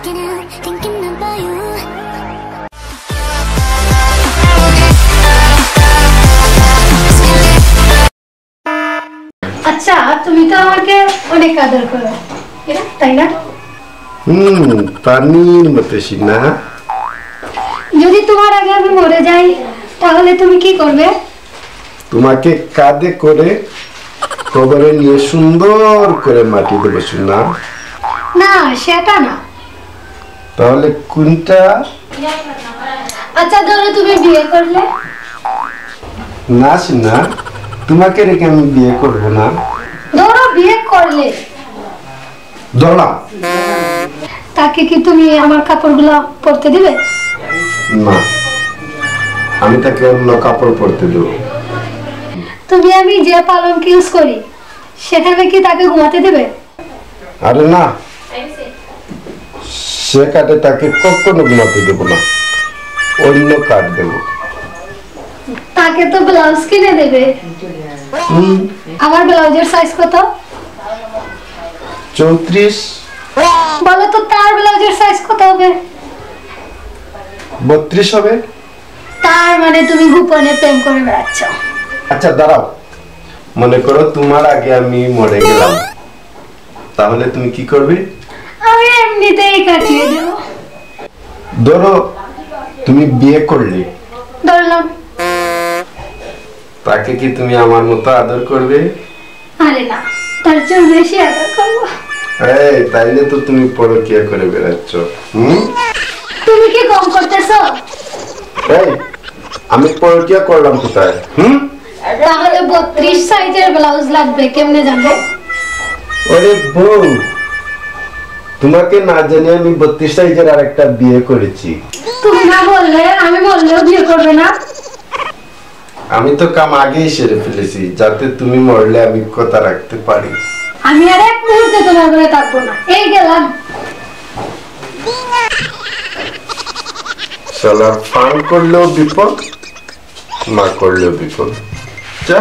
thinking about you. আচ্ছা তুমি তো আমাকে অনেক আদর করো তাই না? পানির মতো না। যদি তোমার আগে আমি মরে যাই তাহলে তুমি কি করবে? তোমাকে কাঁধে করে কবরে নিয়ে সুন্দর করে মাটি দেবো না। না সেটা না। তাহলে কোনটা? আচ্ছা ধরো তুমি বিয়ে করলে। না না, তোমাকে রেখে আমি বিয়ে করবো না। ধরো বিয়ে করলে ধরলাম, তাকে কি তুমি আমার কাপড়গুলো পরতে দিবে? না, আমি তাকে অন্য কাপড় পরতে দেবো। তুমি আমি যে পালঙ্ক ইউজ করি সেখানে কি তাকে ঘুমাতে দেবে? আরে না, সে কাটে তাকে কখনো ঘুমাতে দেবো না, অন্য কাট দেবো। তাকে তো ব্লাউজ কিনে দেবে। আমার ব্লাউজের সাইজ কত? 34। বলো তো তার ব্লাউজের সাইজ কত হবে? 32 হবে। তার মানে তুমি গোপনে প্রেম করে বেড়াচ্ছ। আচ্ছা দাঁড়াও, মনে করো তোমার আগে আমি মরে গেলাম, তাহলে তুমি কি করবে? আমি এমনিতেই কাটিয়ে দেব। ধরো তুমি বিয়ে করলে, ধরলাম, তাকে কি তুমি আমার মতো আদর করবে? আরে না, তার চেয়ে বেশি আদর করবো। এই তাইলে তো তুমি পরকিয়া করে বেড়াচ্ছ। তুমি কি কম করতেছো? এই আমি পরকিয়া করলাম কোথায়? তাহলে 32 সাইজের ব্লাউজ লাগবে, কেমনে জানবো? ওরে বউ, তোমাকে না জানি আমি 32 সাইজের আরেকটা বিয়ে করেছি। তুমি না বললে আমি বললেও বিয়ে করবে না। আমি তো কাম আগেই সেরে ফেলেছি, যাতে তুমি মরলে আমি কথা রাখতে পারি। আমি আর এক মুহূর্তে তোমার ঘরে থাকবো না, এই গেলাম। শালা ফান করলেও বিপদ, না করলেও বিপদ। যা।